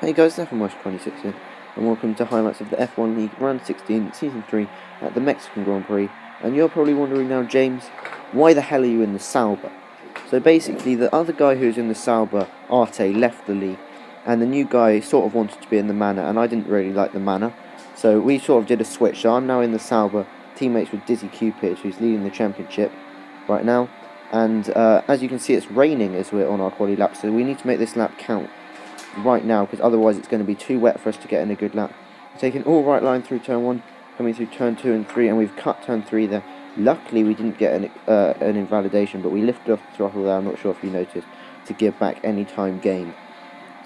Hey guys, Stefan Marsh 26 here, and welcome to highlights of the F1 League Round 16, Season 3 at the Mexican Grand Prix. And you're probably wondering now, James, why the hell are you in the Sauber? So basically, the other guy who's in the Sauber, Arte, left the league, and the new guy sort of wanted to be in the Manor, and I didn't really like the Manor, so we sort of did a switch. So I'm now in the Sauber, teammates with Dizzy Cupid, who's leading the championship right now. And as you can see, it's raining as we're on our quali lap, so we need to make this lap count right now, because otherwise it's going to be too wet for us to get in a good lap. We're taking all right line through turn 1, coming through turn 2 and 3, and we've cut turn 3 there. Luckily we didn't get an invalidation, but we lifted off the throttle there, I'm not sure if you noticed, to give back any time gained.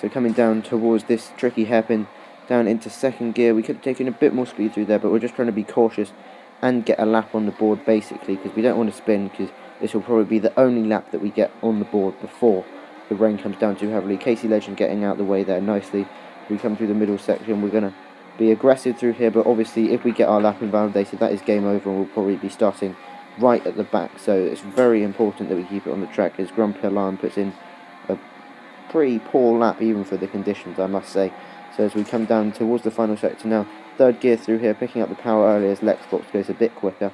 So coming down towards this tricky hairpin, down into second gear, we could have taken a bit more speed through there, but we're just trying to be cautious and get a lap on the board basically, because we don't want to spin, because this will probably be the only lap that we get on the board before the rain comes down too heavily. Casey Legend getting out the way there nicely. We come through the middle section, we're going to be aggressive through here, but obviously if we get our lap invalidated, that is game over, and we'll probably be starting right at the back. So it's very important that we keep it on the track, as Grand Prix puts in a pretty poor lap even for the conditions, I must say. So as we come down towards the final sector now, third gear through here, picking up the power early as Lexbox goes a bit quicker,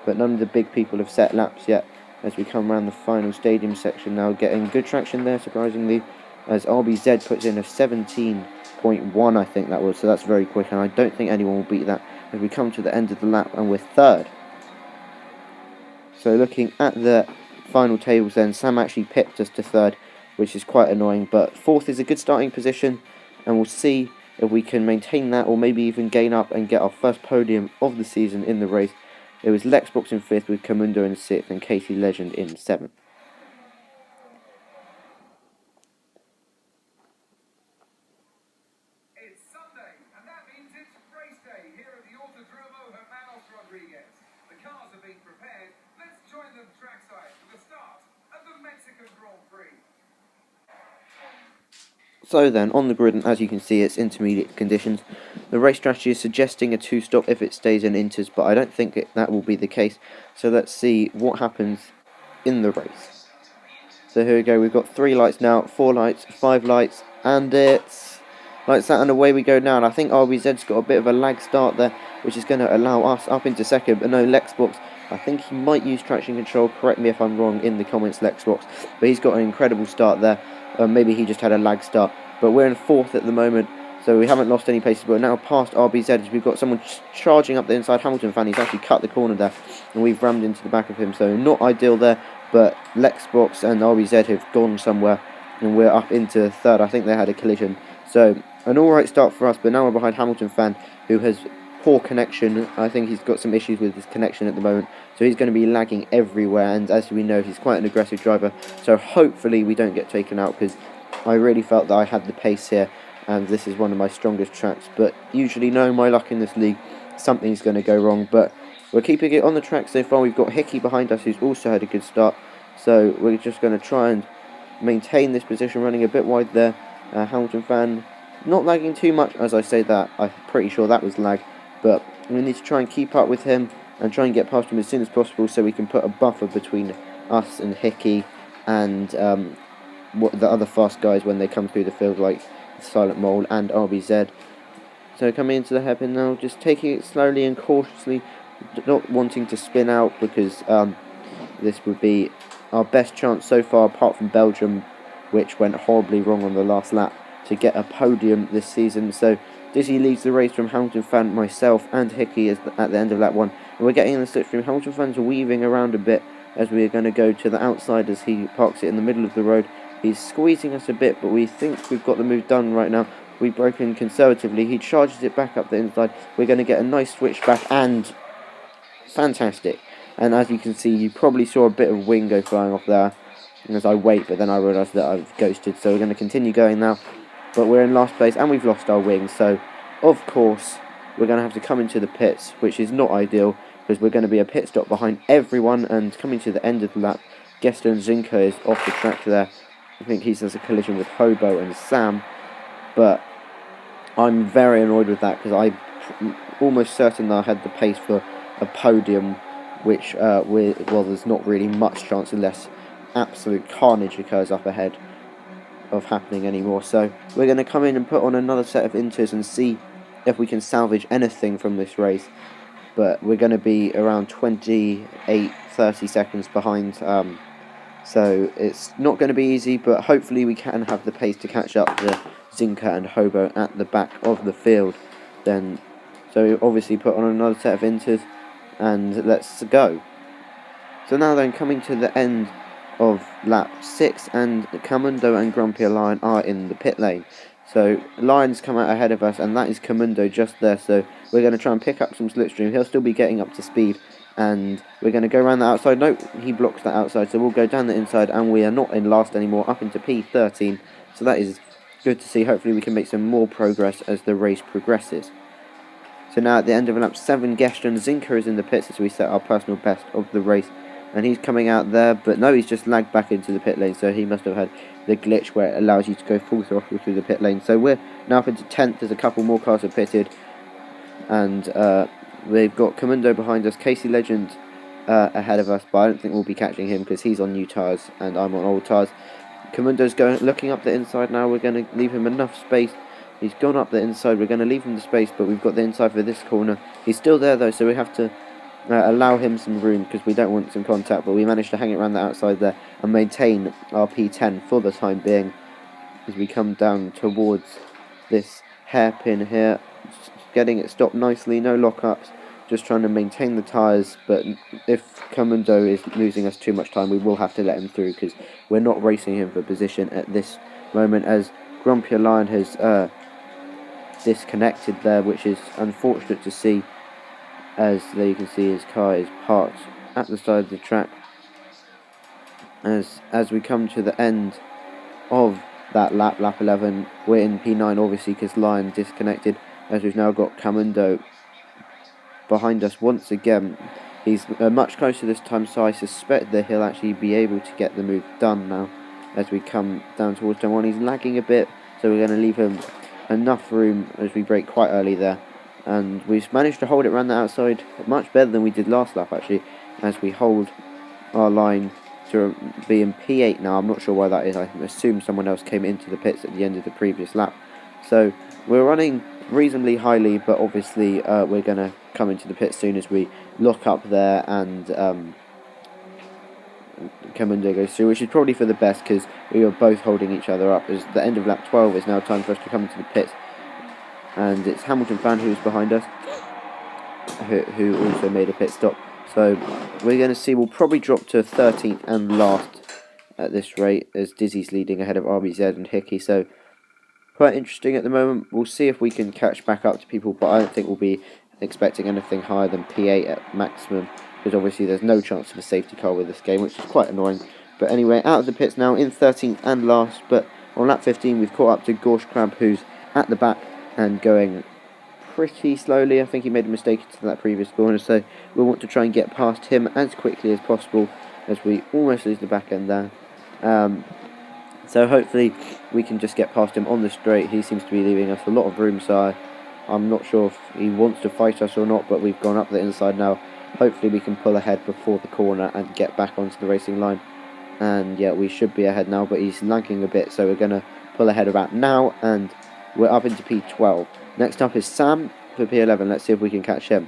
but none of the big people have set laps yet. As we come around the final stadium section now, getting good traction there, surprisingly, as RBZ puts in a 17.1, I think that was, so that's very quick, and I don't think anyone will beat that as we come to the end of the lap, and we're third. So looking at the final tables then, Sam actually pipped us to third, which is quite annoying, but fourth is a good starting position, and we'll see if we can maintain that, or maybe even gain up and get our first podium of the season in the race. It was Lexbox in 5th, with Camundo in 6th, and Casey Legend in 7th. It's Sunday, and that means it's race day here at the Autodromo Hermanos Rodriguez. The cars are being prepared. Let's join them trackside for the start of the Mexican Grand Prix. So then, on the grid, and as you can see, it's intermediate conditions. The race strategy is suggesting a 2-stop if it stays in inters, but I don't think that will be the case. So let's see what happens in the race. So here we go, we've got 3 lights now, 4 lights, 5 lights, and it's like that, and away we go now. And I think RBZ's got a bit of a lag start there, which is going to allow us up into second, but no, Lexbox, I think he might use traction control, correct me if I'm wrong in the comments, Lexbox, but he's got an incredible start there. Maybe he just had a lag start, but we're in 4th at the moment, so we haven't lost any places. But now past RBZ, as we've got someone charging up the inside. Hamilton fan, he's actually cut the corner there, and we've rammed into the back of him, so not ideal there. But Lexbox and RBZ have gone somewhere, and we're up into 3rd. I think they had a collision, so an alright start for us, but now we're behind Hamilton fan, who has poor connection. I think he's got some issues with his connection at the moment, so he's going to be lagging everywhere, and as we know, he's quite an aggressive driver, so hopefully we don't get taken out, because I really felt that I had the pace here, and this is one of my strongest tracks. But usually, no, my luck in this league, something's going to go wrong, but we're keeping it on the track so far. We've got Hickey behind us, who's also had a good start, so we're just going to try and maintain this position, running a bit wide there. Hamilton fan not lagging too much. As I say that, I'm pretty sure that was lag, but we need to try and keep up with him and try and get past him as soon as possible, so we can put a buffer between us and Hickey and the other fast guys when they come through the field, like Silent Mole and RBZ. So coming into the hairpin now, just taking it slowly and cautiously, not wanting to spin out, because this would be our best chance so far, apart from Belgium, which went horribly wrong on the last lap, to get a podium this season. So Dizzy leads the race from Hamilton fan, myself and Hickey at the end of lap 1, and we're getting in the slipstream. Hamilton fan's weaving around a bit as we are going to go to the outside as he parks it in the middle of the road. He's squeezing us a bit, but we think we've got the move done right now. We broke in conservatively. He charges it back up the inside. We're going to get a nice switch back, and fantastic. And as you can see, you probably saw a bit of wing go flying off there as I wait, but then I realised that I've ghosted. So we're going to continue going now, but we're in last place and we've lost our wing. So of course we're going to have to come into the pits, which is not ideal, because we're going to be a pit stop behind everyone. And coming to the end of the lap, Geston Zinka is off the track there. I think he has a collision with Hobo and Sam, but I'm very annoyed with that, because I'm almost certain that I had the pace for a podium, which well, there's not really much chance unless absolute carnage occurs up ahead. of happening anymore. So we're going to come in and put on another set of inters and see if we can salvage anything from this race. But we're going to be around 28-30 seconds behind, so it's not going to be easy, but hopefully we can have the pace to catch up the Zinker and Hobo at the back of the field. Then, so obviously put on another set of inters and let's go. So now then, coming to the end of lap 6, and Camundo and Grumpy Lion are in the pit lane. So Lion's come out ahead of us, and that is Camundo just there. So we're going to try and pick up some slipstream. He'll still be getting up to speed, and we're going to go around the outside. No, he blocks that outside, so we'll go down the inside, and we are not in last anymore, up into P13. So that is good to see. Hopefully we can make some more progress as the race progresses. So now at the end of lap 7, Geston Zinker is in the pits as we set our personal best of the race. And he's coming out there, but no, he's just lagged back into the pit lane, so he must have had the glitch where it allows you to go full throttle through the pit lane. So we're now up into 10th, there's a couple more cars have pitted, and we've got Camundo behind us, Casey Legend ahead of us, but I don't think we'll be catching him because he's on new tyres and I'm on old tyres. Camundo's looking up the inside now, we're going to leave him enough space. He's gone up the inside, we're going to leave him the space, but we've got the inside for this corner. He's still there though, so we have to allow him some room because we don't want some contact, but we managed to hang it around the outside there and maintain our P10 for the time being as we come down towards this hairpin here, getting it stopped nicely, no lockups, just trying to maintain the tyres. But if Camundo is losing us too much time, we will have to let him through because we're not racing him for position at this moment, as Grumpy Lion has disconnected there, which is unfortunate to see, as there you can see his car is parked at the side of the track. As we come to the end of that lap 11, we're in P9 obviously because Lion disconnected, as we've now got Camundo behind us once again. He's much closer this time, so I suspect that he'll actually be able to get the move done now as we come down towards turn 1. He's lagging a bit, so we're going to leave him enough room as we brake quite early there. And we've managed to hold it around the outside much better than we did last lap actually, as we hold our line to be in P8 now. I'm not sure why that is, I assume someone else came into the pits at the end of the previous lap. So we're running reasonably highly, but obviously we're going to come into the pit soon as we lock up there and Camundo goes through, which is probably for the best because we are both holding each other up. As the end of lap 12 is now time for us to come into the pits, and it's Hamilton Fan who's behind us, who also made a pit stop. So we're going to see, we'll probably drop to 13th and last at this rate, as Dizzy's leading ahead of RBZ and Hickey. So quite interesting at the moment. We'll see if we can catch back up to people, but I don't think we'll be expecting anything higher than P8 at maximum, because obviously there's no chance of a safety car with this game, which is quite annoying. But anyway, out of the pits now in 13th and last, but on lap 15 we've caught up to Gorsh Crab, who's at the back and going pretty slowly. I think he made a mistake into that previous corner, so we'll want to try and get past him as quickly as possible, as we almost lose the back end there. So hopefully we can just get past him on the straight. He seems to be leaving us a lot of room, so I'm not sure if he wants to fight us or not, but we've gone up the inside now. Hopefully we can pull ahead before the corner and get back onto the racing line. And yeah, we should be ahead now, but he's lagging a bit, so we're going to pull ahead about now, and we're up into P12. Next up is Sam for P11. Let's see if we can catch him.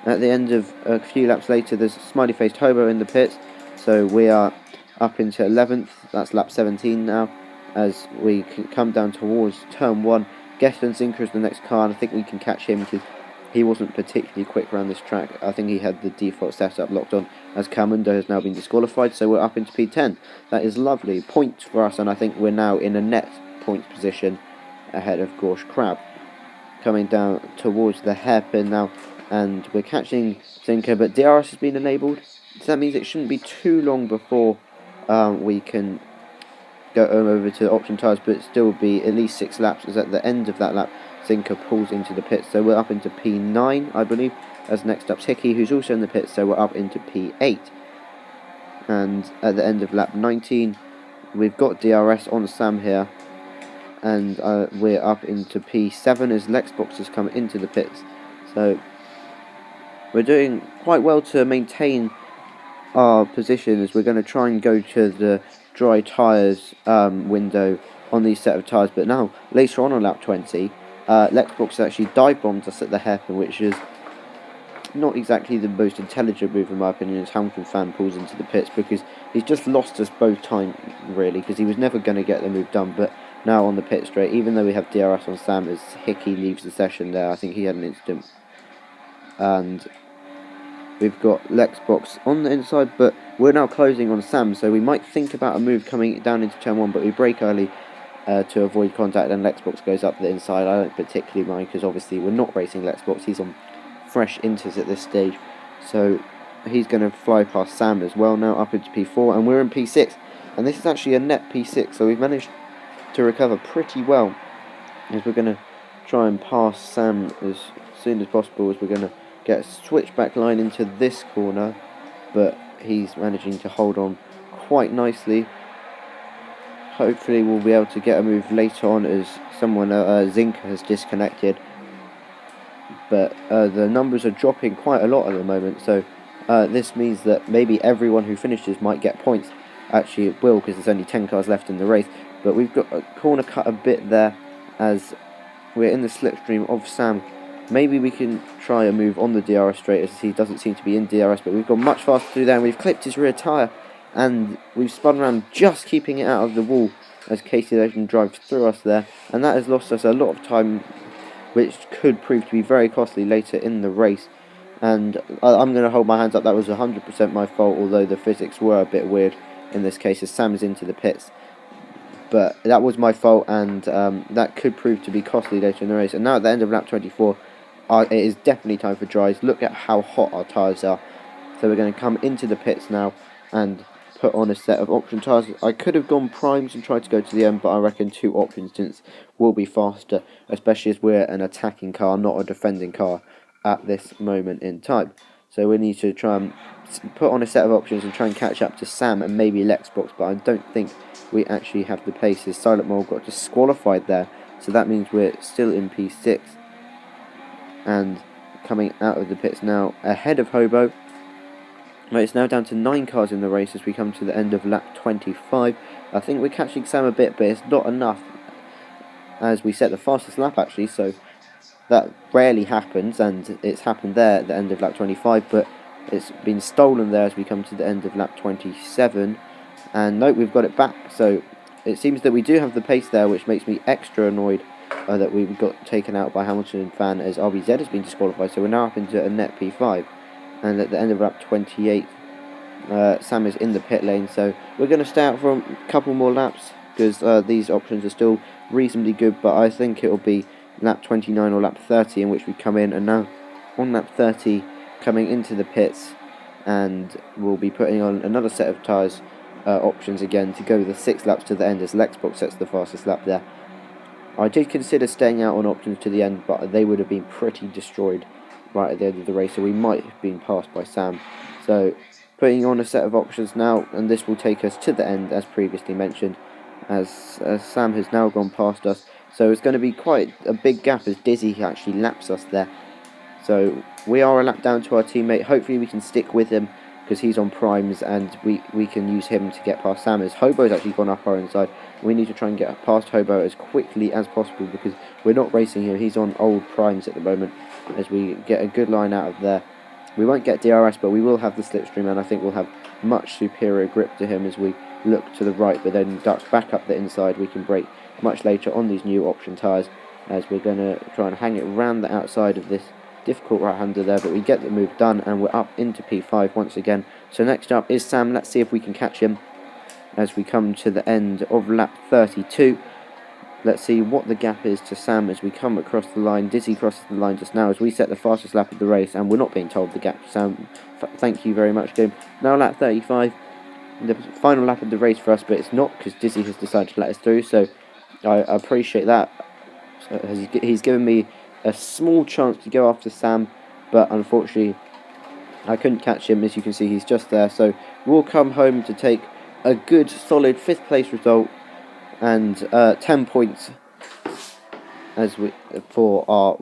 At the end of a few laps later, there's a smiley-faced Hobo in the pits, so we are up into 11th. That's lap 17 now, as we can come down towards turn 1. Geston Zinker is the next car, and I think we can catch him because he wasn't particularly quick around this track. I think he had the default setup locked on, as Camundo has now been disqualified, so we're up into P10. That is lovely. Points for us, and I think we're now in a net points position ahead of Gorsh Crab. Coming down towards the hairpin now, and we're catching Zinker, but DRS has been enabled, so that means it shouldn't be too long before we can go over to the option tyres, but still be at least 6 laps, as at the end of that lap Zinker pulls into the pits. So we're up into P9 I believe, as next up's Hickey, who's also in the pits, so we're up into P8. And at the end of lap 19 we've got DRS on Sam here, and we're up into P7 as Lexbox has come into the pits. So we're doing quite well to maintain our position, as we're going to try and go to the dry tyres window on these set of tyres, but now later on lap 20, Lexbox actually dive bombed us at the hairpin, which is not exactly the most intelligent move in my opinion as Hamilton fan pulls into the pits, because he's just lost us both time really, because he was never going to get the move done. But now on the pit straight, even though we have DRS on Sam as Hickey leaves the session there, I think he had an incident, and we've got Lexbox on the inside, but we're now closing on Sam, so we might think about a move coming down into turn 1, but we brake early to avoid contact, and Lexbox goes up the inside. I don't particularly mind, because obviously we're not racing Lexbox, he's on fresh inters at this stage, so he's going to fly past Sam as well now up into P4, and we're in P6, and this is actually a net P6, so we've managed to recover pretty well, as we're going to try and pass Sam as soon as possible, as we're going to get a switchback line into this corner, but he's managing to hold on quite nicely. Hopefully we'll be able to get a move later on, as someone, Zinka, has disconnected, but the numbers are dropping quite a lot at the moment, so this means that maybe everyone who finishes might get points. Actually it will, because there's only 10 cars left in the race, but we've got a corner cut a bit there as we're in the slipstream of Sam. Maybe we can try a move on the DRS straight, as he doesn't seem to be in DRS, but we've gone much faster through there, and we've clipped his rear tyre, and we've spun around just keeping it out of the wall as Casey Legend drives through us there, and that has lost us a lot of time, which could prove to be very costly later in the race. And I'm going to hold my hands up, that was 100% my fault, although the physics were a bit weird in this case as Sam's into the pits. But that was my fault, and that could prove to be costly later in the race. And now at the end of lap 24, it is definitely time for dries. Look at how hot our tyres are. So we're going to come into the pits now and put on a set of option tyres. I could have gone primes and tried to go to the end, but I reckon 2 option stints will be faster, especially as we're an attacking car, not a defending car at this moment in time. So we need to try and put on a set of options and try and catch up to Sam and maybe Lexbox, but I don't think we actually have the pace, as Silent Mole got disqualified there, so that means we're still in P6 and coming out of the pits now ahead of Hobo. Right, it's now down to 9 cars in the race as we come to the end of lap 25. I think we're catching Sam a bit, but it's not enough, as we set the fastest lap actually, so that rarely happens, and it's happened there at the end of lap 25, but it's been stolen there as we come to the end of lap 27. And note, we've got it back, so it seems that we do have the pace there, which makes me extra annoyed that we got taken out by Hamilton fan, as RBZ has been disqualified. So we're now up into a net P5, and at the end of lap 28, Sam is in the pit lane, so we're going to stay out for a couple more laps, because these options are still reasonably good, but I think it will be lap 29 or lap 30 in which we come in. And now on lap 30, coming into the pits, and we'll be putting on another set of tyres options again to go the 6 laps to the end, as Lexbox sets the fastest lap there. I did consider staying out on options to the end, but they would have been pretty destroyed right at the end of the race, so we might have been passed by Sam. So putting on a set of options now, and this will take us to the end as previously mentioned, as Sam has now gone past us. So it's going to be quite a big gap as Dizzy actually laps us there. So we are a lap down to our teammate. Hopefully we can stick with him, because he's on primes, and we can use him to get past Sam, as Hobo's actually gone up our inside. We need to try and get past Hobo as quickly as possible, because we're not racing him. He's on old primes at the moment, as we get a good line out of there. We won't get DRS, but we will have the slipstream, and I think we'll have much superior grip to him as we look to the right, but then duck back up the inside. We can brake much later on these new option tyres, as we're going to try and hang it around the outside of this difficult right-hander there, but we get the move done, and we're up into P5 once again. So next up is Sam. Let's see if we can catch him as we come to the end of lap 32. Let's see what the gap is to Sam as we come across the line. Dizzy crosses the line just now as we set the fastest lap of the race, and we're not being told the gap to Sam. Thank you very much, game. Now lap 35, the final lap of the race for us, but it's not, because Dizzy has decided to let us through, so I appreciate that. So he's given me a small chance to go after Sam, but unfortunately I couldn't catch him. As you can see, he's just there, so we'll come home to take a good solid 5th place result and 10 points as we for our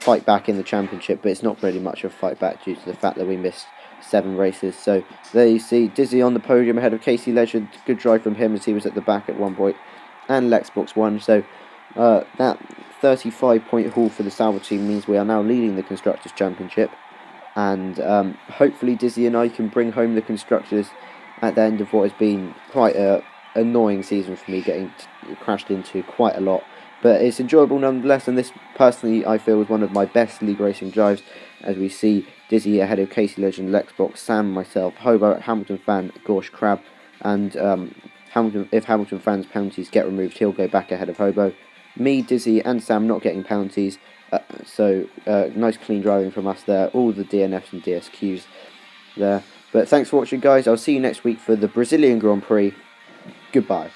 fight back in the championship. But it's not really much of a fight back due to the fact that we missed 7 races. So there you see Dizzy on the podium ahead of Casey Legend. Good drive from him as he was at the back at one point, and Lexbox won. So that 35-point haul for the Sauber team means we are now leading the Constructors' Championship, and hopefully Dizzy and I can bring home the Constructors at the end of what has been quite a annoying season for me, getting crashed into quite a lot. But it's enjoyable nonetheless, and this personally I feel is one of my best league racing drives, as we see Dizzy ahead of Casey Legend, Lexbox, Sam, myself, Hobo, Hamilton fan, Gorsh Crab, and Hamilton. If Hamilton fans' penalties get removed, he'll go back ahead of Hobo. Me, Dizzy, and Sam not getting penalties, so nice clean driving from us there. All the DNFs and DSQs there. But thanks for watching, guys. I'll see you next week for the Brazilian Grand Prix. Goodbye.